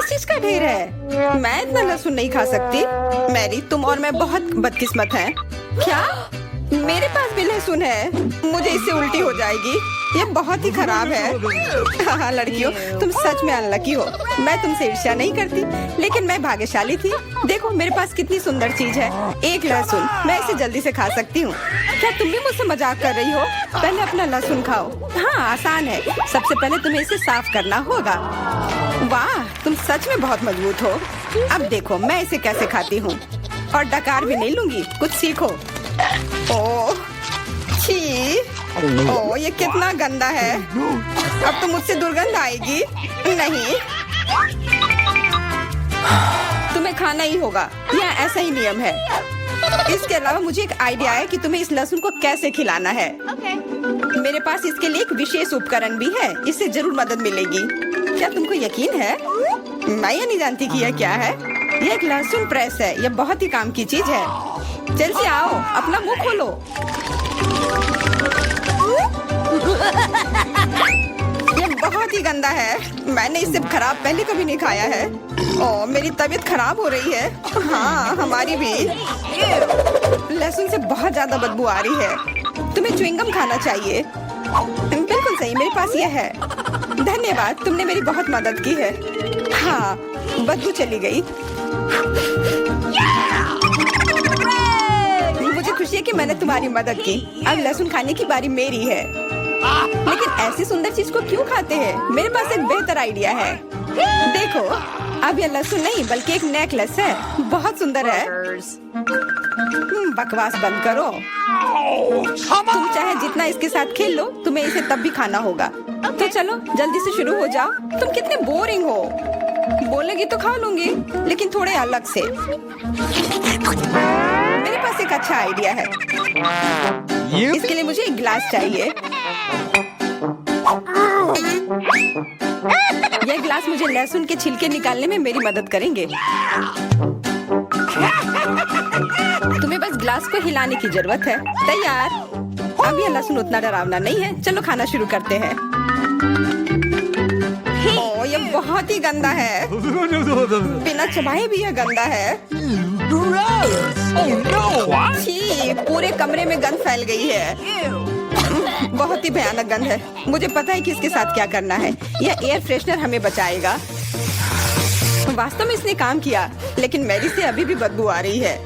चीज का ढेर है। मैं इतना लहसुन नहीं खा सकती। मैरी, तुम और मैं बहुत बदकिस्मत हैं। क्या मेरे पास भी लहसुन है? मुझे इससे उल्टी हो जाएगी। ये बहुत ही खराब है। हाँ लड़कियों, तुम सच में अनलकी हो। मैं तुमसे ईर्ष्या नहीं करती, लेकिन मैं भाग्यशाली थी। देखो मेरे पास कितनी सुंदर चीज है, एक लहसुन। मैं इसे जल्दी से खा सकती हूँ। क्या तुम भी मुझसे मजाक कर रही हो? पहले अपना लहसुन खाओ। हाँ आसान है। सबसे पहले तुम्हें इसे साफ करना होगा। वाह, तुम सच में बहुत मजबूत हो। अब देखो मैं इसे कैसे खाती हूँ, और डकार भी नहीं लूंगी। कुछ सीखो। ओह छी, ओह ये कितना गंदा है। अब तो मुझसे दुर्गंध आएगी। नहीं, तुम्हें खाना ही होगा, यह ऐसा ही नियम है। इसके अलावा मुझे एक आइडिया है कि तुम्हें इस लहसुन को कैसे खिलाना है। मेरे पास इसके लिए एक विशेष उपकरण भी है, इससे जरूर मदद मिलेगी। क्या तुमको यकीन है? मैं ये नहीं जानती कि यह क्या है। यह एक लहसुन प्रेस है। यह बहुत ही काम की चीज है। जल्दी आओ, अपना मुंह खोलो। ये बहुत ही गंदा है। मैंने इससे खराब पहले कभी नहीं खाया है। ओह मेरी तबीयत खराब हो रही है। हाँ हमारी भी। लहसुन से बहुत ज्यादा बदबू आ रही है। तुम्हें च्युइंगम खाना चाहिए। बिल्कुल सही, मेरे पास यह है। धन्यवाद, तुमने मेरी बहुत मदद की है। हाँ बदबू चली गई। मुझे खुशी है कि मैंने तुम्हारी मदद की। अब लहसुन खाने की बारी मेरी है। लेकिन ऐसी सुंदर चीज को क्यों खाते हैं? मेरे पास एक बेहतर आइडिया है। देखो, अब यह लहसुन नहीं बल्कि एक नेकलेस है। बहुत सुंदर है। बकवास बंद करो। तुम चाहे जितना इसके साथ खेल लो, तुम्हें इसे तब भी खाना होगा। तो चलो जल्दी से शुरू हो जाओ। तुम कितने बोरिंग हो। बोलेगी तो खा लूंगी, लेकिन थोड़े अलग से। मेरे पास एक अच्छा आइडिया है। इसके लिए मुझे एक गिलास चाहिए। यह गिलास मुझे लहसुन के छिलके निकालने में मेरी मदद करेंगे। तुम्हें बस गिलास को हिलाने की जरूरत है। तैयार। अब यह लहसुन उतना डरावना नहीं है। चलो खाना शुरू करते हैं। ओह यह बहुत ही गंदा है। बिना चबाए भी यह गंदा है। छी, पूरे कमरे में गंध फैल गई है। बहुत ही भयानक गंध है। मुझे पता है कि इसके साथ क्या करना है। यह एयर फ्रेशनर हमें बचाएगा। वास्तव में इसने काम किया, लेकिन मैरी से अभी भी बदबू आ रही है।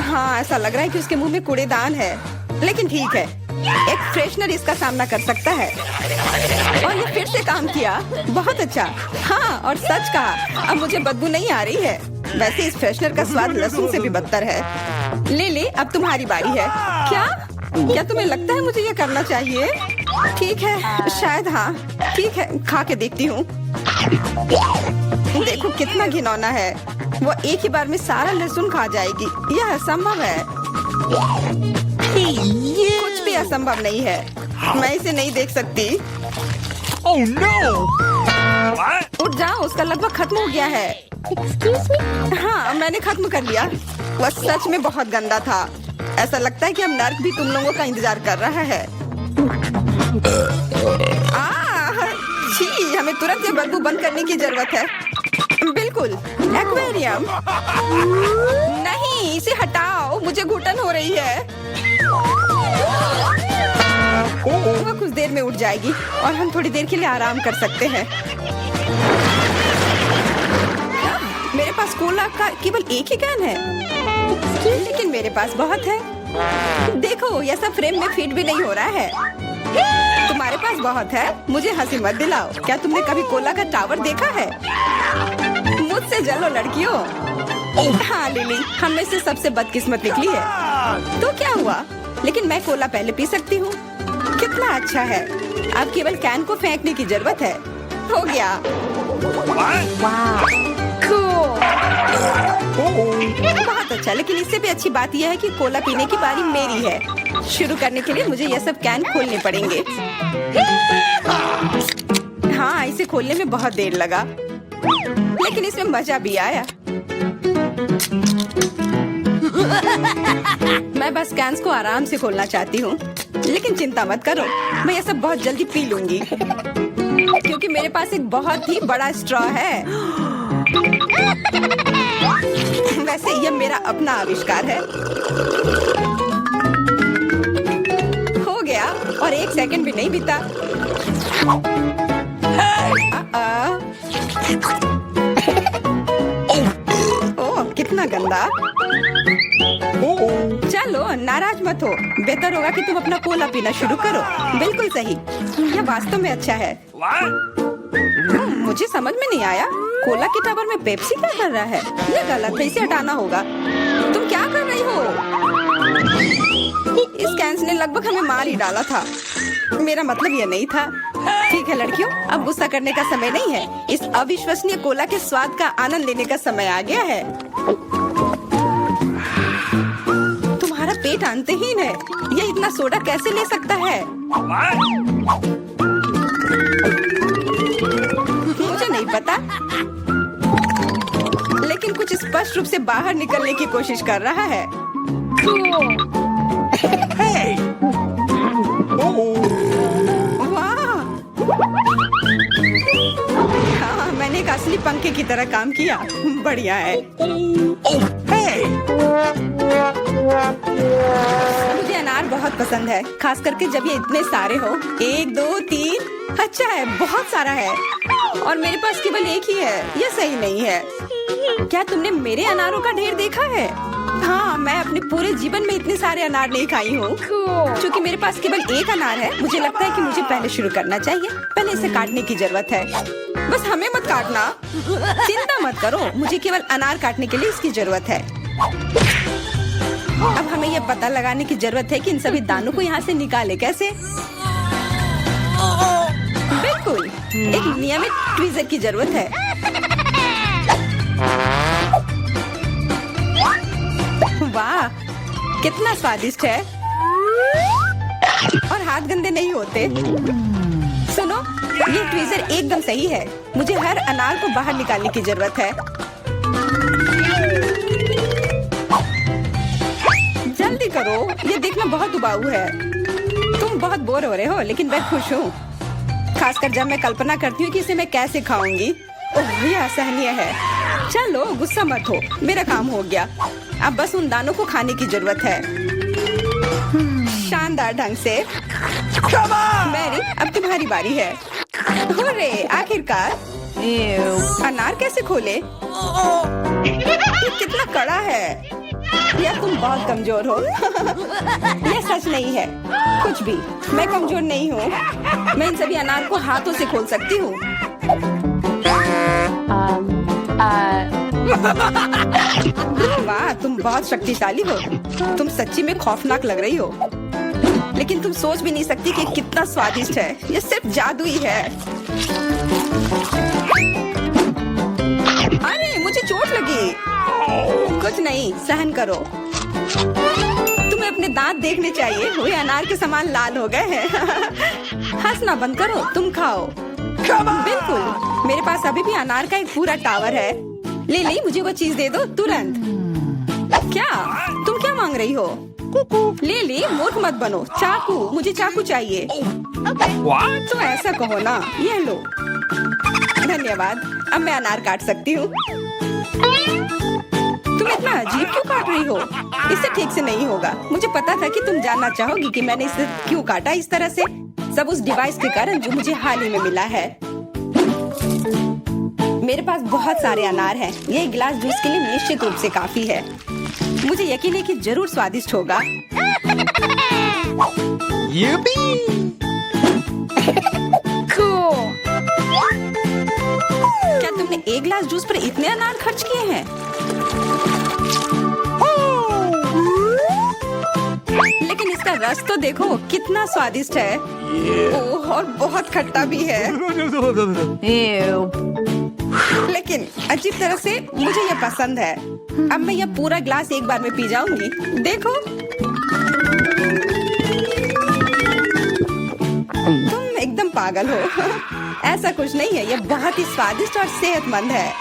हाँ ऐसा लग रहा है कि उसके मुंह में कूड़ेदान है, लेकिन ठीक है, एक फ्रेशनर इसका सामना कर सकता है। और ये फिर से काम किया। बहुत अच्छा। हाँ और सच कहा, अब मुझे बदबू नहीं आ रही है। वैसे इस फ्रेशनर का स्वाद लहसुन से भी बदतर है। ले, अब तुम्हारी बारी है। क्या तुम्हें लगता है मुझे ये करना चाहिए? ठीक है, शायद हाँ। ठीक है, खा के देखती हूँ। देखो कितना घिनौना है। वो एक ही बार में सारा लहसुन खा जाएगी। यह असंभव है। कुछ भी असंभव नहीं है। मैं इसे नहीं देख सकती। Oh no! उठ जाओ, उसका लगभग खत्म हो गया है। Excuse me? हाँ मैंने खत्म कर लिया। वह सच में बहुत गंदा था। ऐसा लगता है कि अब नर्क भी तुम लोगों का इंतजार कर रहा है। छी, हमें तुरंत ये बदबू बंद करने की जरूरत है। बिल्कुल, एक्वेरियम। नहीं, इसे हटाओ, मुझे घुटन हो रही है। वह कुछ देर में उठ जाएगी और हम थोड़ी देर के लिए आराम कर सकते हैं। मेरे पास कोला का केवल एक ही कैन है, लेकिन मेरे पास बहुत है। देखो यह सब फ्रेम में फिट भी नहीं हो रहा है। तुम्हारे पास बहुत है, मुझे हंसी मत दिलाओ। क्या तुमने कभी कोला का टावर देखा है? मुझसे जलो लड़कियों। हाँ लिली, हम में से सबसे बदकिस्मत निकली है। तो क्या हुआ? लेकिन मैं कोला पहले पी सकती हूँ। कितना अच्छा है। अब केवल कैन को फेंकने की जरूरत है। हो गया। बहुत अच्छा, लेकिन इससे भी अच्छी बात यह है कि कोला पीने की बारी मेरी है। शुरू करने के लिए मुझे यह सब कैन खोलने पड़ेंगे। हाँ इसे खोलने में बहुत देर लगा, लेकिन इसमें मजा भी आया। मैं बस कैंस को आराम से खोलना चाहती हूँ, लेकिन चिंता मत करो, मैं यह सब बहुत जल्दी पी लूंगी। क्योंकि मेरे पास एक बहुत ही बड़ा स्ट्रॉ है। वैसे यह मेरा अपना आविष्कार है। हो गया और 1 सेकंड भी नहीं बीता। ओह, कितना गंदा। चलो नाराज मत हो, बेहतर होगा कि तुम अपना कोला पीना शुरू करो। बिल्कुल सही, यह वास्तव में अच्छा है। मुझे समझ में नहीं आया, कोला के टावर में पेप्सी क्या कर रहा है? यह गलत है, इसे हटाना होगा। तुम क्या कर रही हो? इस कैंस ने लगभग हमें मार ही डाला था। मेरा मतलब यह नहीं था। ठीक है लड़कियों, अब गुस्सा करने का समय नहीं है। इस अविश्वसनीय कोला के स्वाद का आनंद लेने का समय आ गया है। तुम्हारा पेट अंतहीन है। यह इतना सोडा कैसे ले सकता है? मुझे नहीं पता, लेकिन कुछ स्पष्ट रूप से बाहर निकलने की कोशिश कर रहा है। वाह! हाँ, मैंने एक असली पंखे की तरह काम किया। बढ़िया है। मुझे अनार बहुत पसंद है, खास करके जब ये इतने सारे हो। 1 2 3। अच्छा है, बहुत सारा है और मेरे पास केवल एक ही है। यह सही नहीं है। क्या तुमने मेरे अनारों का ढेर देखा है? हाँ, मैं अपने पूरे जीवन में इतने सारे अनार नहीं खाई हूँ। क्योंकि मेरे पास केवल एक अनार है, मुझे लगता है कि मुझे पहले शुरू करना चाहिए। पहले इसे काटने की जरूरत है। बस हमें मत काटना। चिंता मत करो, मुझे केवल अनार काटने के लिए इसकी जरूरत है। अब हमें यह पता लगाने की जरूरत है कि इन सभी दानों को यहाँ से निकाले कैसे। बिल्कुल, एक नियमित ट्वीजर की जरूरत है। वाह, कितना स्वादिष्ट है और हाथ गंदे नहीं होते। सुनो, ये ट्वीजर एकदम सही है। मुझे हर अनार को बाहर निकालने की जरूरत है। जल्दी करो, ये देखना बहुत उबाऊ है। तुम बहुत बोर हो रहे हो, लेकिन मैं खुश हूँ, खासकर जब मैं कल्पना करती हूँ कि इसे मैं कैसे खाऊंगी। ओह, यह असहनीय है। चलो गुस्सा मत हो, मेरा काम हो गया। अब बस उन दानों को खाने की जरूरत है, शानदार ढंग से। मैरी, अब तुम्हारी बारी है। हुर्रे, आखिरकार। अनार कैसे खोले? ये कितना कड़ा है। या तुम बहुत कमजोर हो। यह सच नहीं है। कुछ भी, मैं कमजोर नहीं हूँ। मैं इन सभी अनार को हाथों से खोल सकती हूँ। वाह, तुम बहुत शक्तिशाली हो। तुम सच्ची में खौफनाक लग रही हो, लेकिन तुम सोच भी नहीं सकती कि कितना स्वादिष्ट है। ये सिर्फ जादू ही है। अरे, मुझे चोट लगी। कुछ नहीं, सहन करो। तुम्हें अपने दांत देखने चाहिए, वे अनार के समान लाल हो गए हैं। हंसना बंद करो, तुम खाओ। बिल्कुल, मेरे पास अभी भी अनार का एक पूरा टावर है। ले, मुझे वो चीज दे दो तुरंत। क्या तुम क्या मांग रही हो? ले, मूर्ख मत बनो। चाकू, मुझे चाकू चाहिए। तो ऐसा कहो ना। ये लो। धन्यवाद, अब मैं अनार काट सकती हूँ। तुम इतना अजीब क्यों काट रही हो? इससे ठीक से नहीं होगा। मुझे पता था कि तुम जानना चाहोगी कि मैंने इसे क्यों काटा इस तरह से। सब उस डिवाइस के कारण जो मुझे हाल ही में मिला है। मेरे पास बहुत सारे अनार हैं। ये एक गिलास जूस के लिए निश्चित रूप से काफी है। मुझे यकीन है कि जरूर स्वादिष्ट होगा। क्या तुमने एक गिलास जूस पर इतने अनार खर्च किए हैं? लेकिन इसका रस तो देखो, कितना स्वादिष्ट है। ओह, और बहुत खट्टा भी है। लेकिन अजीब तरह से मुझे यह पसंद है। अब मैं यह पूरा ग्लास एक बार में पी जाऊंगी। देखो, तुम एकदम पागल हो। ऐसा कुछ नहीं है, यह बहुत ही स्वादिष्ट और सेहतमंद है।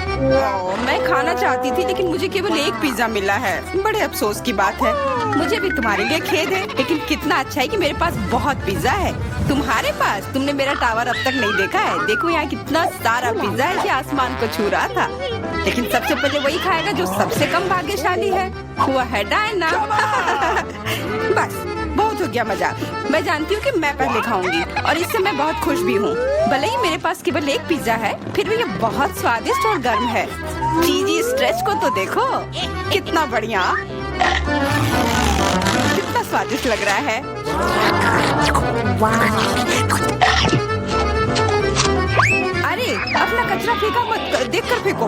मैं खाना चाहती थी लेकिन मुझे केवल एक पिज्जा मिला है। बड़े अफसोस की बात है। मुझे भी तुम्हारे लिए खेद है, लेकिन कितना अच्छा है कि मेरे पास बहुत पिज्जा है। तुम्हारे पास? तुमने मेरा टावर अब तक नहीं देखा है। देखो यहाँ कितना सारा पिज्जा है कि आसमान को छू रहा था। लेकिन सबसे पहले वही खाएगा जो सबसे कम भाग्यशाली है। वो है डायना। बस बहुत हो गया मजाक। मैं जानती हूँ कि मैं पहले खाऊंगी और इससे मैं बहुत खुश भी हूँ। भले ही मेरे पास केवल एक पिज्जा है, फिर भी ये बहुत स्वादिष्ट और गर्म है। चीजी स्ट्रेच को तो देखो, कितना बढ़िया, कितना स्वादिष्ट लग रहा है। अरे अपना कचरा फेंका मत, देखकर फेंको।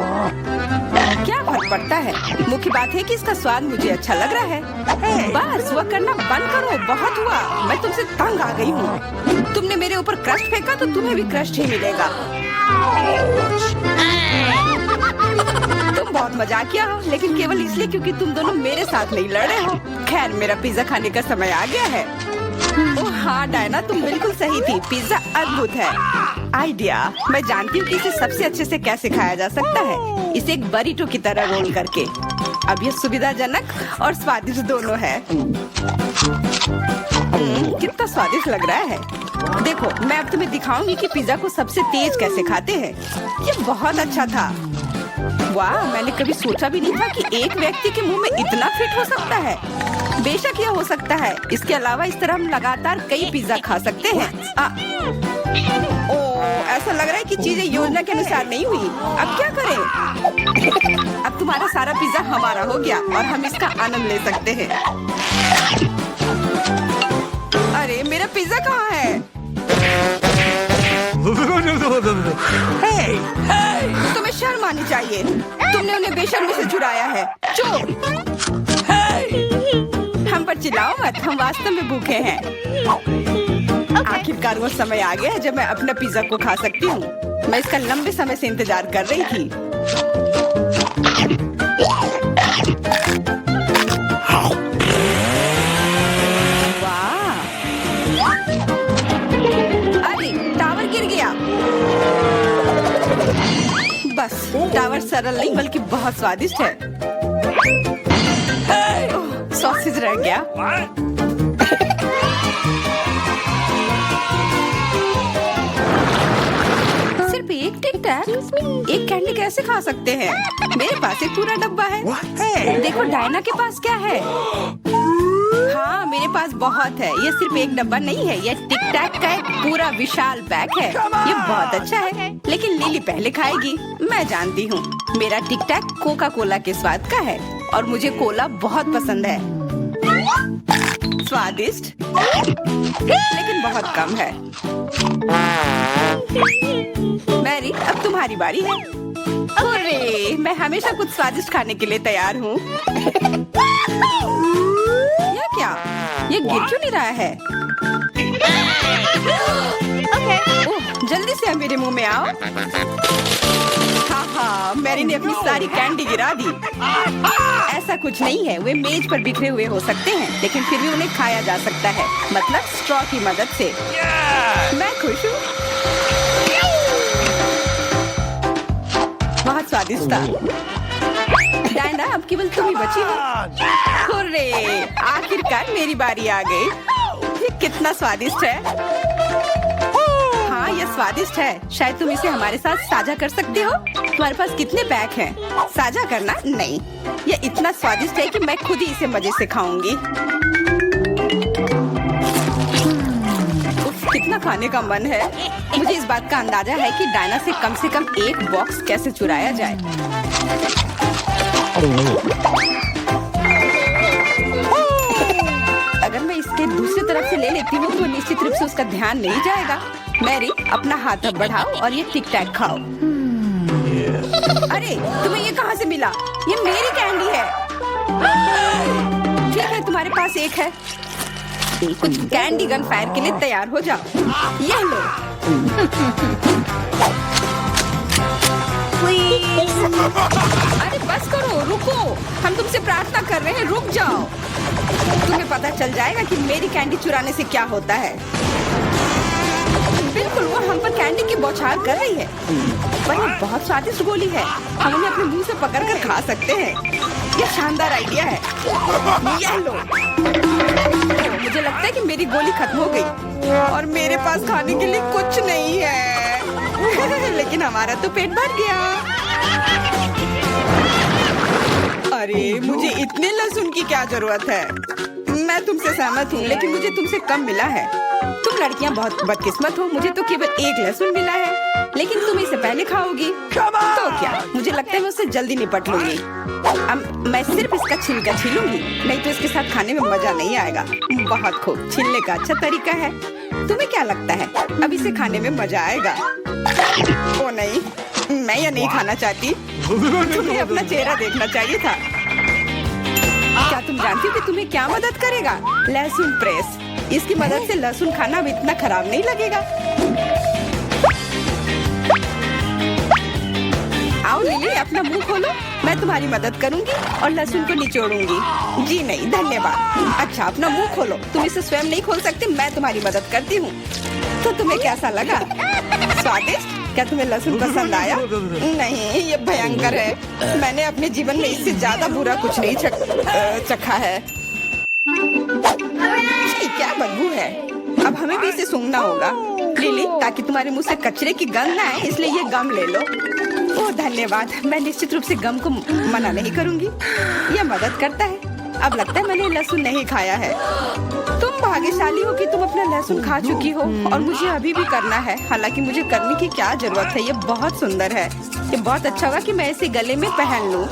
क्या फर्क पड़ता है? मुख्य बात है कि इसका स्वाद मुझे अच्छा लग रहा है। बस वह करना बंद करो, बहुत हुआ। मैं तुमसे तंग आ गई हूँ। तुमने मेरे ऊपर क्रस्ट फेंका तो तुम्हें भी क्रस्ट ही मिलेगा। तुम बहुत मजाकिया हो, लेकिन केवल इसलिए क्योंकि तुम दोनों मेरे साथ नहीं लड़े हो। खैर, मेरा पिज्जा खाने का समय आ गया है। ओह हाँ डायना, तुम बिल्कुल सही थी। पिज्जा अद्भुत है। आइडिया, मैं जानती हूँ कि इसे सबसे अच्छे से कैसे खाया जा सकता है। इसे एक बरीटो की तरह रोल करके। अब यह सुविधाजनक और स्वादिष्ट दोनों है। कितना स्वादिष्ट लग रहा है। देखो, मैं अब तुम्हें दिखाऊंगी कि पिज्जा को सबसे तेज कैसे खाते हैं। ये बहुत अच्छा था। वाह, मैंने कभी सोचा भी नहीं था कि एक व्यक्ति के मुंह में इतना फिट हो सकता है। बेशक यह हो सकता है। इसके अलावा इस तरह हम लगातार कई पिज्जा खा सकते हैं। ऐसा लग रहा है कि चीजें योजना के अनुसार नहीं हुई। अब क्या करें? अब तुम्हारा सारा पिज्जा हमारा हो गया और हम इसका आनंद ले सकते हैं। अरे मेरा पिज्जा कहाँ है? तुम्हें शर्म आनी चाहिए। तुमने उन्हें बेशर्मी से चुराया है। चुप! हम पर चिल्लाओ मत, हम वास्तव में भूखे हैं। आखिरकार वो समय आ गया जब मैं अपना पिज्जा को खा सकती हूँ। मैं इसका लंबे समय से इंतजार कर रही थी। वाह! अरे टावर गिर गया। बस टावर सरल नहीं बल्कि बहुत स्वादिष्ट है। सॉसेज रह गया। सिर्फ एक टिक टैक, एक कैंडी कैसे खा सकते हैं? मेरे पास एक पूरा डब्बा है। देखो डायना के पास क्या है। हाँ, मेरे पास बहुत है। ये सिर्फ एक डब्बा नहीं है, यह टिक टैक का एक पूरा विशाल पैक है। ये बहुत अच्छा है, लेकिन लिली पहले खाएगी। मैं जानती हूँ, मेरा टिक टैक कोका कोला के स्वाद का है और मुझे कोला बहुत पसंद है। स्वादिष्ट, लेकिन बहुत कम है। मैरी, अब तुम्हारी बारी है। अरे, मैं हमेशा कुछ स्वादिष्ट खाने के लिए तैयार हूँ। यह क्या? ये गिर क्यों नहीं रहा है? ओह, जल्दी से मेरे मुंह में आओ। हाँ, मैरी ने अपनी सारी कैंडी गिरा दी। ऐसा कुछ नहीं है, वे मेज पर बिखरे हुए हो सकते हैं, लेकिन फिर भी उन्हें खाया जा सकता है, मतलब स्ट्रॉ की मदद से। मैं खुश हूँ। बहुत स्वादिष्ट था। डायना, अब केवल तुम ही बची हो। हुर्रे! आखिरकार मेरी बारी आ गई। ये कितना स्वादिष्ट है। हाँ, यह स्वादिष्ट है। शायद तुम इसे हमारे साथ साझा कर सकते हो। तुम्हारे पास कितने पैक हैं? साझा करना नहीं। यह इतना स्वादिष्ट है कि मैं खुद ही इसे मजे से खाऊंगी। उफ, कितना खाने का मन है। मुझे इस बात का अंदाजा है कि डायना से कम एक बॉक्स कैसे चुराया जाए। अगर मैं इसके दूसरी तरफ से ले लेती हूँ तो निश्चित रूप से उसका ध्यान नहीं जाएगा। मैरी, अपना हाथ अब बढ़ाओ और ये टिक टैक खाओ। अरे, तुम्हें ये कहाँ से मिला? ये मेरी कैंडी है। ठीक है, तुम्हारे पास एक है। कुछ कैंडी गन फायर के लिए तैयार हो जाओ। ये लो। अरे बस करो, रुको। हम तुमसे प्रार्थना कर रहे हैं, रुक जाओ। तुम्हें पता चल जाएगा कि मेरी कैंडी चुराने से क्या होता है। बिल्कुल, वो हम पर कैंडी की बौछार कर रही है। पर ये बहुत स्वादिष्ट गोली है, हम उन्हें अपने मुंह से पकड़कर खा सकते हैं। ये शानदार आइडिया है। ये लो। मुझे लगता है कि मेरी गोली खत्म हो गई और मेरे पास खाने के लिए कुछ नहीं है। लेकिन हमारा तो पेट भर गया। अरे मुझे इतने लहसुन की क्या जरूरत है? मैं तुमसे सहमत हूँ, लेकिन मुझे तुमसे कम मिला है। तुम लड़कियाँ बहुत बदकिस्मत हो, मुझे तो केवल 1 लहसुन मिला है, लेकिन तुम इसे पहले खाओगी तो क्या? मुझे लगता है मैं उससे जल्दी निपट लूंगी। अब मैं सिर्फ इसका छिलका छीलूंगी, नहीं तो इसके साथ खाने में मजा नहीं आएगा। बहुत खूब, छीलने का अच्छा तरीका है। तुम्हें क्या लगता है अब इसे खाने में मजा आएगा? ओ नहीं, मैं यह नहीं खाना चाहती। तुम्हें अपना चेहरा देखना चाहिए था। क्या तुम जानती हो कि तुम्हें क्या मदद करेगा? लहसुन प्रेस। इसकी मदद से लहसुन खाना अब इतना खराब नहीं लगेगा। आओ लिली, अपना मुंह खोलो, मैं तुम्हारी मदद करूंगी और लहसुन को निचोड़ूंगी। जी नहीं, धन्यवाद। अच्छा, अपना मुंह खोलो। तुम इसे स्वयं नहीं खोल सकते, मैं तुम्हारी मदद करती हूँ। तो तुम्हें कैसा लगा? स्वादिष्ट? क्या तुम्हें लहसुन पसंद आया? नहीं, ये भयंकर है। मैंने अपने जीवन में इससे ज्यादा बुरा कुछ नहीं चखा है। क्या बदबू है। अब हमें भी इसे सूंघना होगा लिली, ताकि तुम्हारे मुंह से कचरे की गंध ना आए, इसलिए ये गम ले लो। ओह धन्यवाद, मैं निश्चित रूप से गम को मना नहीं करूंगी। यह मदद करता है। अब लगता है मैंने लहसुन नहीं खाया है। तुम भाग्यशाली हो कि तुम अपना लहसुन खा चुकी हो और मुझे अभी भी करना है। हालांकि मुझे करने की क्या जरूरत है, ये बहुत सुंदर है। ये बहुत अच्छा होगा कि मैं इसे गले में पहन लूं।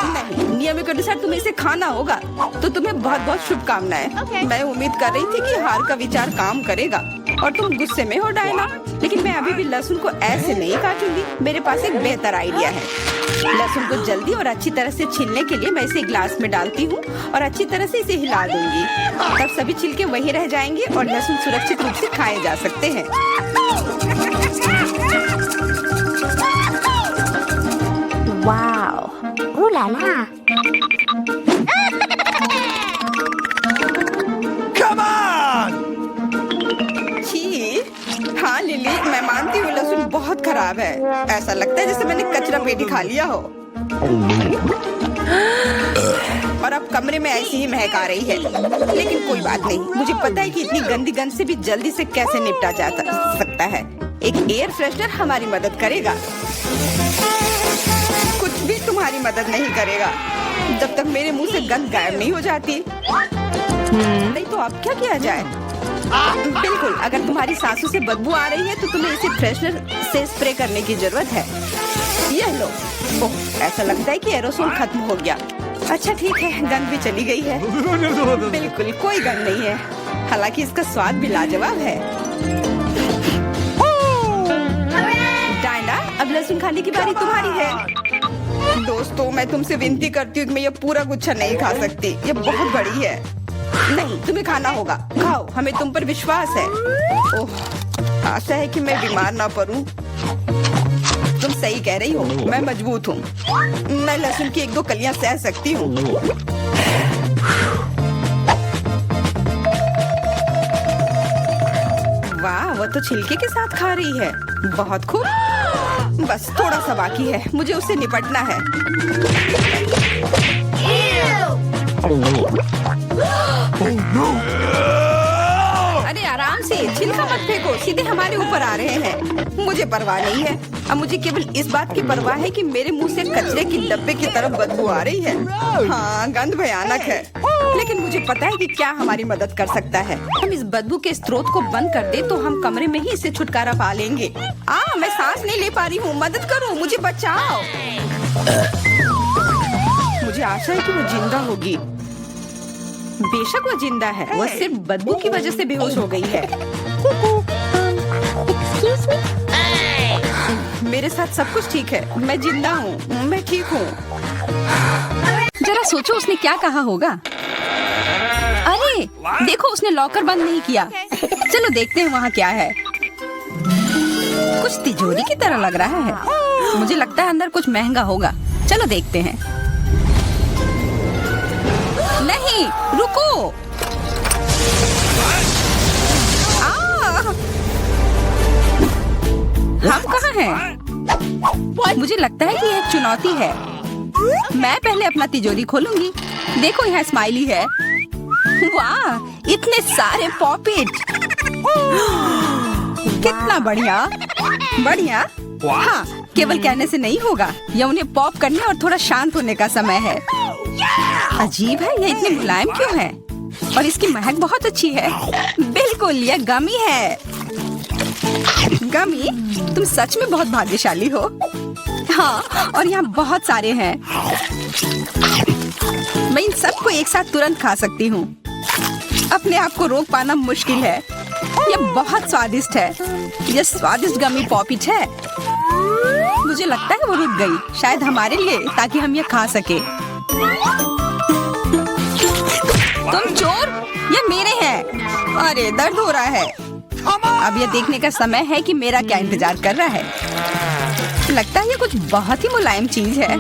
नहीं, नियम के अनुसार तुम्हें इसे खाना होगा। तो तुम्हें बहुत बहुत शुभकामनाएं। मैं उम्मीद कर रही थी कि हार का विचार काम करेगा और तुम गुस्से में हो डायना, लेकिन मैं अभी भी लहसुन को ऐसे नहीं काटूंगी। मेरे पास एक बेहतर आइडिया है। लहसुन को जल्दी और अच्छी तरह से छीलने के लिए मैं इसे ग्लास में डालती हूँ और अच्छी तरह से इसे हिला दूंगी। तब सभी छिलके वहीं रह जाएंगे और लहसुन सुरक्षित रूप से खाए जा सकते हैं। Wow. Ooh la la. Come on! छी, हाँ लिली, मैं मानती हूँ लहसुन बहुत खराब है। ऐसा लगता है जैसे मैंने कचरा पेटी खा लिया हो। और अब कमरे में ऐसी ही महक आ रही है। लेकिन कोई बात नहीं, मुझे पता है कि इतनी गंदी गंध से भी जल्दी से कैसे निपटा जा सकता है। एक एयर फ्रेशनर हमारी मदद करेगा। कुछ भी तुम्हारी मदद नहीं करेगा जब तक मेरे मुंह से गंध गायब नहीं हो जाती। नहीं तो अब क्या किया जाए? बिल्कुल, अगर तुम्हारी सांसों से बदबू आ रही है तो तुम्हें इसे फ्रेशनर से स्प्रे करने की जरूरत है। यह लो। ओह, ऐसा लगता है कि एरोसोल खत्म हो गया। अच्छा ठीक है, गंध भी चली गई है। बिल्कुल कोई गंध नहीं है, हालांकि इसका स्वाद भी लाजवाब है। डायना, अब लहसुन खाने की बारी तुम्हारी है। दोस्तों, मैं तुमसे विनती करती हूँ कि मैं ये पूरा गुच्छा नहीं खा सकती। ये बहुत बड़ी है। नहीं, तुम्हें खाना होगा। खाओ, हमें तुम पर विश्वास है। ओह, आशा है कि मैं बीमार ना पड़ूं। तुम सही कह रही हो, मैं मजबूत हूँ। मैं लहसुन की 1-2 कलियां सह सकती हूँ। वाह, वो तो छिलके के साथ खा रही है। बहुत खूब। बस थोड़ा सा बाकी है, मुझे उससे निपटना है। अरे आराम से, छिलका मत फेंको, सीधे हमारे ऊपर आ रहे हैं। मुझे परवाह नहीं है। अब मुझे केवल इस बात की परवाह है कि मेरे मुंह से कचरे की डब्बे की तरफ बदबू आ रही है। हाँ, गंध भयानक है, लेकिन मुझे पता है कि क्या हमारी मदद कर सकता है। हम इस बदबू के स्रोत को बंद कर दे तो हम कमरे में ही इससे छुटकारा पा लेंगे। मैं सांस नहीं ले पा रही हूँ, मदद करो, मुझे बचाओ। मुझे आशा है कि वो जिंदा होगी। बेशक वो जिंदा है, वो सिर्फ बदबू की वजह से बेहोश हो गई है। Excuse me? मेरे साथ सब कुछ ठीक है, मैं जिंदा हूँ, मैं ठीक हूँ। जरा सोचो उसने क्या कहा होगा। अरे देखो, उसने लॉकर बंद नहीं किया। चलो देखते हैं वहाँ क्या है। कुछ तिजोरी की तरह लग रहा है। मुझे लगता है अंदर कुछ महंगा होगा। चलो देखते हैं। नहीं, रुको। हम कहाँ हैं? मुझे लगता है कि ये एक चुनौती है। मैं पहले अपना तिजोरी खोलूंगी। देखो यहाँ स्माइली है। वाह, इतने सारे पॉपिट। कितना बढ़िया। बढ़िया। हाँ, केवल कहने से नहीं होगा। यह उन्हें पॉप करने और थोड़ा शांत होने का समय है। अजीब है, यह इतनी मुलायम क्यों है? और इसकी महक बहुत अच्छी है। बिल्कुल, यह गमी है। गमी, तुम सच में बहुत भाग्यशाली हो। हाँ, और यहाँ बहुत सारे हैं। मैं इन सबको एक साथ तुरंत खा सकती हूँ। अपने आप को रोक पाना मुश्किल है। यह बहुत स्वादिष्ट है। यह स्वादिष्ट गमी पॉपिट है। मुझे लगता है वो रुक गई, शायद हमारे लिए, ताकि हम ये खा सके। तुम चोर, ये मेरे हैं। अरे, दर्द हो रहा है। अब ये देखने का समय है कि मेरा क्या इंतजार कर रहा है। लगता है ये कुछ बहुत ही मुलायम चीज है।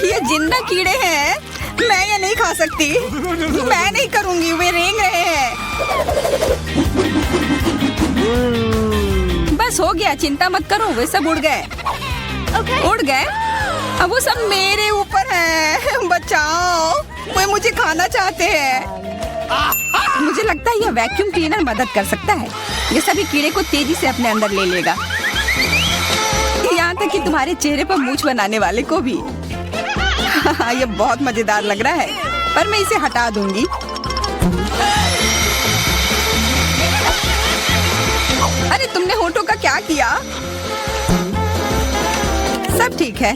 ये जिंदा कीड़े हैं। मैं ये नहीं खा सकती। मैं नहीं करूंगी, वे रेंग रहे हैं। बस हो गया, चिंता मत करो, वे सब उड़ गए। उड़ गए? अब वो सब मेरे ऊपर है। बचाओ, वे मुझे खाना चाहते हैं। मुझे लगता है यह वैक्यूम क्लीनर मदद कर सकता है। ये सभी कीड़े को तेजी से अपने अंदर ले लेगा, यहाँ तक कि तुम्हारे चेहरे पर मूंछ बनाने वाले को भी। ये बहुत मजेदार लग रहा है, पर मैं इसे हटा दूंगी। अरे, तुमने होठों का क्या किया? सब ठीक है।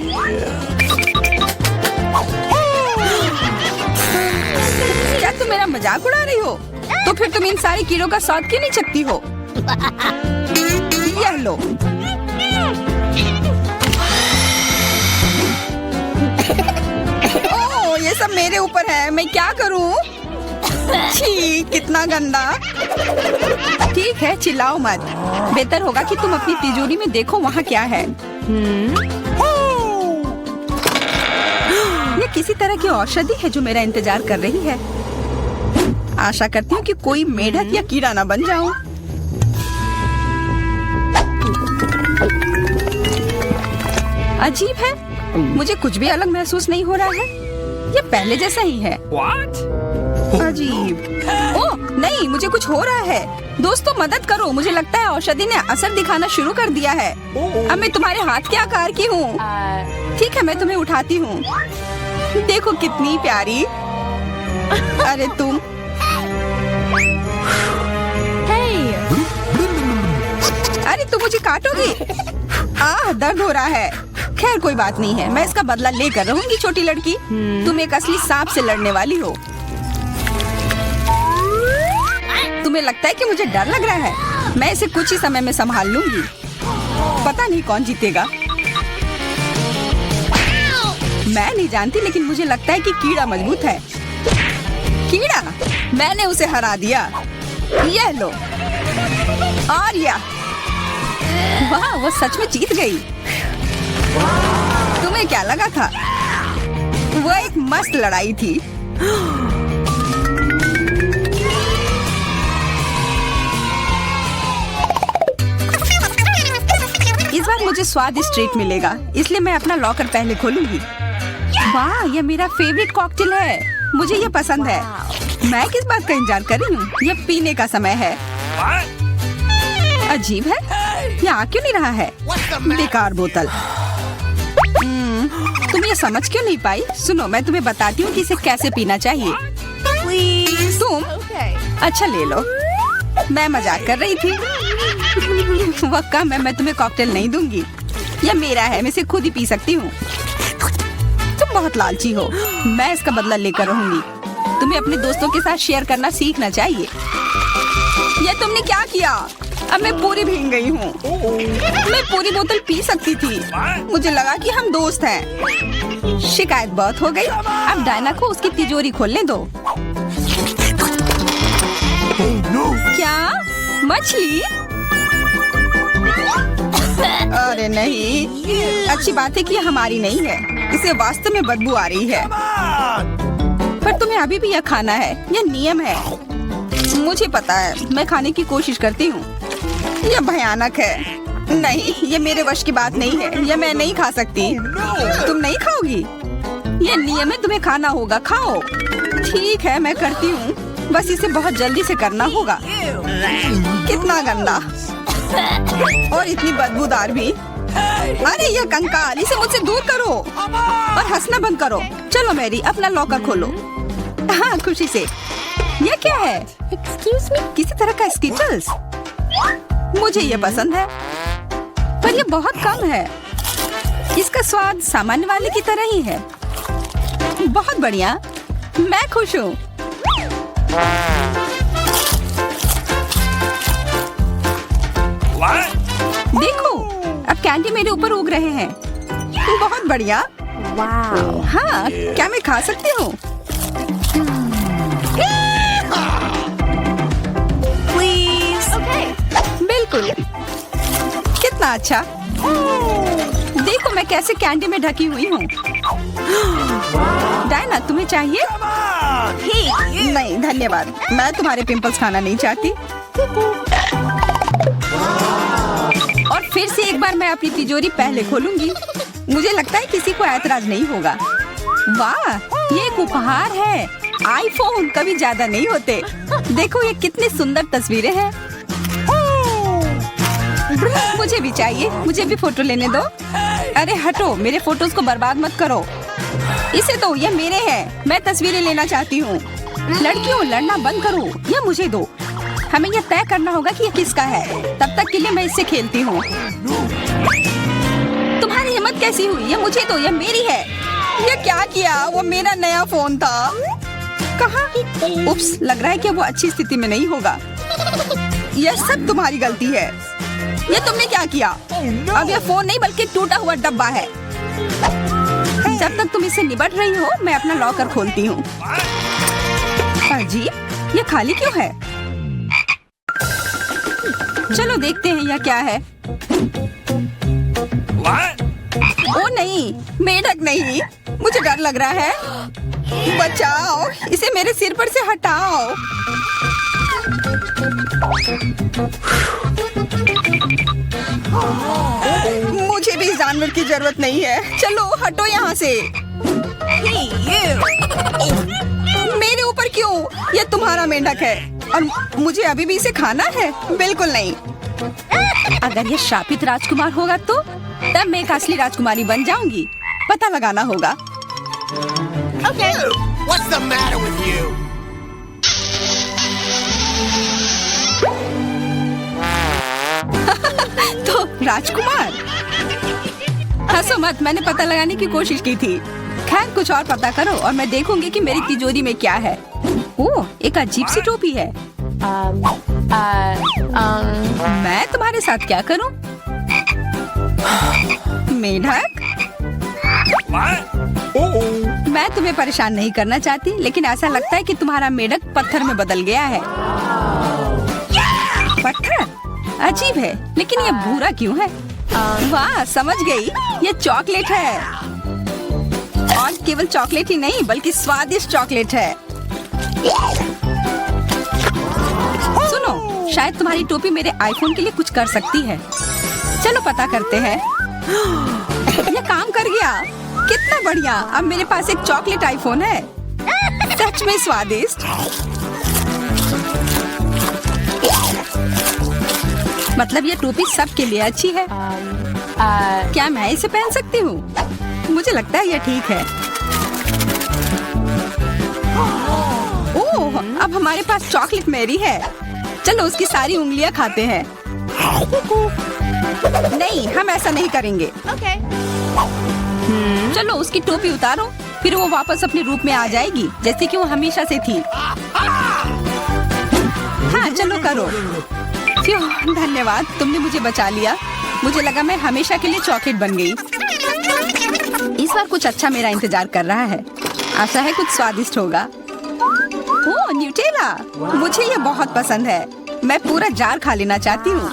क्या तुम मेरा मजाक उड़ा रही हो? तो फिर तुम इन सारे कीड़ों का स्वाद क्यों नहीं चखती हो? यह लो। ओह, ये सब मेरे ऊपर है। मैं क्या करूं? छी, कितना गंदा। ठीक है, चिल्लाओ मत। बेहतर होगा कि तुम अपनी तिजोरी में देखो वहाँ क्या है। ये किसी तरह की औषधि है जो मेरा इंतजार कर रही है। आशा करती हूँ कि कोई मेढक या कीड़ा ना बन जाऊं। अजीब है, मुझे कुछ भी अलग महसूस नहीं हो रहा है। ये पहले जैसा ही है। अजीब। ओह नहीं, मुझे कुछ हो रहा है। दोस्तों, मदद करो। मुझे लगता है औषधि ने असर दिखाना शुरू कर दिया है। अब मैं तुम्हारे हाथ के आकार की हूँ। ठीक है, मैं तुम्हें उठाती हूँ। देखो कितनी प्यारी। अरे तुम। अरे तुम मुझे काटोगी? दर्द हो रहा है। खैर कोई बात नहीं है, मैं इसका बदला लेकर रहूंगी। छोटी लड़की, तुम एक असली सांप से लड़ने वाली हो। तुम्हें लगता है कि मुझे डर लग रहा है? मैं इसे कुछ ही समय में संभाल लूंगी। पता नहीं कौन जीतेगा। मैं नहीं जानती, लेकिन मुझे लगता है कि कीड़ा मजबूत है। कीड़ा, मैंने उसे हरा दिया। यह लो। और यह, वाह, वो सच में जीत गई। तुम्हें क्या लगा था? वो एक मस्त लड़ाई थी। इस बार मुझे स्वादिष्ट ट्रीट मिलेगा, इसलिए मैं अपना लॉकर पहले खोलूंगी। वाह, यह मेरा फेवरेट कॉकटेल है। मुझे यह पसंद है। मैं किस बात का इंतजार कर रही हूँ? यह पीने का समय है। अजीब है, यह आ क्यों नहीं रहा है? बेकार बोतल। तुम ये समझ क्यों नहीं पाई? सुनो, मैं तुम्हें बताती हूँ कि इसे कैसे पीना चाहिए। तुम अच्छा ले लो। मैं मजाक कर रही थी। वह कम है, मैं तुम्हें कॉकटेल नहीं दूंगी। यह मेरा है, मैं इसे खुद ही पी सकती हूँ। तुम बहुत लालची हो। मैं इसका बदला लेकर रहूंगी। तुम्हें अपने दोस्तों के साथ शेयर करना सीखना चाहिए। यह तुमने क्या किया? अब मैं पूरी भीग गई हूँ। मैं पूरी बोतल पी सकती थी। मुझे लगा कि हम दोस्त हैं। शिकायत बहुत हो गई। अब डायना को उसकी तिजोरी खोलने दो। क्या? मछली? अरे नहीं, अच्छी बात है कि यह हमारी नहीं है। इसे वास्तव में बदबू आ रही है। पर तुम्हें अभी भी यह खाना है, यह नियम है। मुझे पता है, मैं खाने की कोशिश करती हूँ। यह भयानक है। नहीं, ये मेरे वश की बात नहीं है। यह मैं नहीं खा सकती। तुम नहीं खाओगी? ये नियम है, तुम्हें खाना होगा। खाओ। ठीक है, मैं करती हूँ। बस इसे बहुत जल्दी से करना होगा। कितना गंदा और इतनी बदबूदार भी। अरे यह कंकाल, इसे मुझसे दूर करो और हंसना बंद करो। चलो मैरी, अपना लॉकर खोलो। हाँ, खुशी से। यह क्या है? Excuse me? किसी तरह का स्किटल्स। मुझे ये पसंद है, पर ये बहुत कम है। इसका स्वाद सामान्य वाले की तरह ही है। बहुत बढ़िया, मैं खुश हूँ। What? देखो, अब कैंडी मेरे ऊपर उग रहे हैं। बहुत बढ़िया। Wow. हाँ, क्या मैं खा सकती हूँ? Please. Okay. बिल्कुल। कितना अच्छा। देखो मैं कैसे कैंडी में ढकी हुई हूँ। डायना, तुम्हें चाहिए? Come on! नहीं धन्यवाद, मैं तुम्हारे पिंपल्स खाना नहीं चाहती। और फिर से एक बार मैं अपनी तिजोरी पहले खोलूंगी। मुझे लगता है किसी को ऐतराज नहीं होगा। वाह, ये एक उपहार है। आईफोन कभी ज्यादा नहीं होते। देखो ये कितनी सुंदर तस्वीरें हैं। मुझे भी चाहिए, मुझे भी फोटो लेने दो। अरे हटो, मेरे फोटोज को बर्बाद मत करो। इसे दो, ये मेरे हैं। मैं तस्वीरें लेना चाहती हूँ। लड़कियों, लड़ना बंद करो, ये मुझे दो। हमें यह तय करना होगा कि यह किसका है। तब तक के लिए मैं इससे खेलती हूँ। तुम्हारी हिम्मत कैसी हुई? ये मुझे दो, यह मेरी है। यह क्या किया? वो मेरा नया फोन था। कहाँ? उप्स, लग रहा है कि वो अच्छी स्थिति में नहीं होगा। यह सब तुम्हारी गलती है। ये तुमने क्या किया? अब यह फोन नहीं बल्कि टूटा हुआ डब्बा है। जब तक तुम इससे निपट रही हो, मैं अपना लॉकर खोलती हूँ। अजीब, ये खाली क्यों है? चलो देखते हैं यह क्या है। What? ओ नहीं, मेढक नहीं, मुझे डर लग रहा है। बचाओ, इसे मेरे सिर पर से हटाओ। मुझे भी इस जानवर की जरूरत नहीं है। चलो हटो यहाँ से। मेरे ऊपर क्यों? यह तुम्हारा मेंढक है और मुझे अभी भी इसे खाना है? बिल्कुल नहीं। अगर ये शापित राजकुमार होगा तो तब मैं एक असली राजकुमारी बन जाऊंगी। पता लगाना होगा। Okay. What's the matter with you? तो राजकुमार, हंसो मत, मैंने पता लगाने की कोशिश की थी। खैर कुछ और पता करो और मैं देखूंगी कि मेरी तिजोरी में क्या है। ओह, एक अजीब सी टोपी है। मैं तुम्हारे साथ क्या करूं? मेढक, What? मैं तुम्हें परेशान नहीं करना चाहती, लेकिन ऐसा लगता है कि तुम्हारा मेढक पत्थर में बदल गया है। पत्थर? अजीब है, लेकिन ये भूरा क्यों है? वाह, समझ गई, ये चॉकलेट है। और केवल चॉकलेट ही नहीं, बल्कि स्वादिष्ट चॉकलेट है। सुनो, शायद तुम्हारी टोपी मेरे आईफोन के लिए कुछ कर सकती है। चलो पता करते हैं। ये काम कर गया। कितना बढ़िया, अब मेरे पास एक चॉकलेट आईफोन है। सच में स्वादिष्ट। मतलब ये टोपी सबके लिए अच्छी है। क्या मैं इसे पहन सकती हूँ? मुझे लगता है ये ठीक है। ओह, अब हमारे पास चॉकलेट मैरी है। चलो उसकी सारी उंगलियां खाते हैं। नहीं, हम ऐसा नहीं करेंगे। Okay. चलो उसकी टोपी उतारो, फिर वो वापस अपने रूप में आ जाएगी, जैसे कि वो हमेशा से थी। हाँ, चलो करो। फ्यू, धन्यवाद, तुमने मुझे बचा लिया। मुझे लगा मैं हमेशा के लिए चॉकलेट बन गई। इस बार कुछ अच्छा मेरा इंतजार कर रहा है। आशा है कुछ स्वादिष्ट होगा। ओह, न्यूटेला, मुझे ये बहुत पसंद है। मैं पूरा जार खा लेना चाहती हूँ।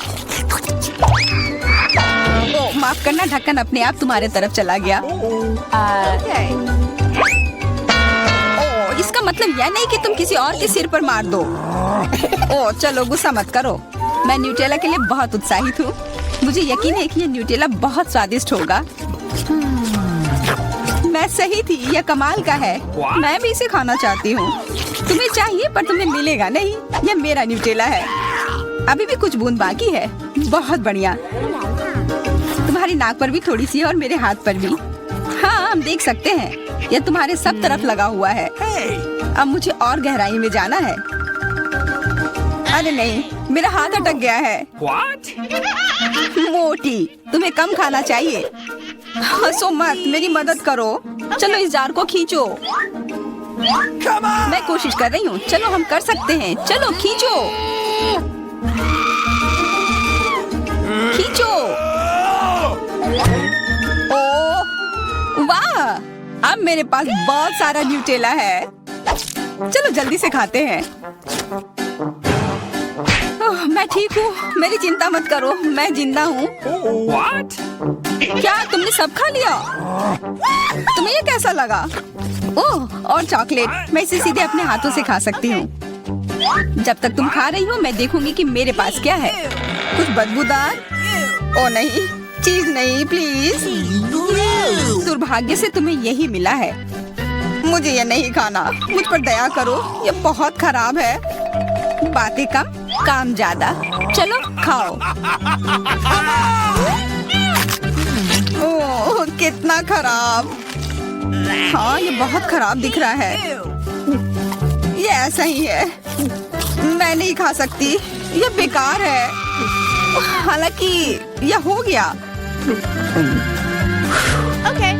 ओह, माफ करना, ढक्कन अपने आप तुम्हारे तरफ चला गया। Okay. ओह, इसका मतलब यह नहीं कि तुम किसी और के सिर पर मार दो। ओ चलो गुस्सा मत करो, मैं न्यूटेला के लिए बहुत उत्साहित हूँ। मुझे यकीन है कि ये न्यूटेला बहुत स्वादिष्ट होगा। मैं सही थी, यह कमाल का है। मैं भी इसे खाना चाहती हूँ। तुम्हें चाहिए पर तुम्हें मिलेगा नहीं। यह मेरा न्यूटेला है। अभी भी कुछ बूंद बाकी है। बहुत बढ़िया। तुम्हारी नाक पर भी थोड़ी सी है और मेरे हाथ पर भी। हाँ हम देख सकते हैं, यह तुम्हारे सब तरफ लगा हुआ है। अब मुझे और गहराई में जाना है। अरे नहीं, मेरा हाथ अटक गया है। What? मोटी, तुम्हें कम खाना चाहिए। हंसो मत, मेरी मदद करो। चलो इस जार को खींचो। Come on! मैं कोशिश कर रही हूँ। चलो हम कर सकते हैं। चलो खींचो खींचो। ओ वाह, अब मेरे पास बहुत सारा न्यूटेला है। चलो जल्दी से खाते हैं। ओह, मैं ठीक हूँ, मेरी चिंता मत करो, मैं जिंदा हूँ। What? क्या तुमने सब खा लिया? तुम्हें ये कैसा लगा? ओह और चॉकलेट, मैं इसे सीधे अपने हाथों से खा सकती हूँ। जब तक तुम खा रही हो मैं देखूंगी कि मेरे पास क्या है। कुछ बदबूदार? ओ नहीं, चीज नहीं प्लीज। दुर्भाग्य से तुम्हें यही मिला है। मुझे ये नहीं खाना, मुझ पर दया करो, ये बहुत खराब है। बातें कम काम ज्यादा। चलो खाओ। ओह कितना खराब। हाँ ये बहुत खराब दिख रहा है। ये ऐसा ही है, मैं नहीं खा सकती, ये बेकार है। हालांकि यह हो गया। Okay.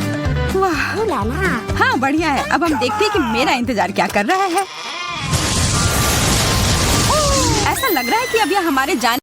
वाह Ooh la la. हाँ बढ़िया है। अब हम देखते हैं कि मेरा इंतजार क्या कर रहा है। ऐसा लग रहा है कि अब यह हमारे जाने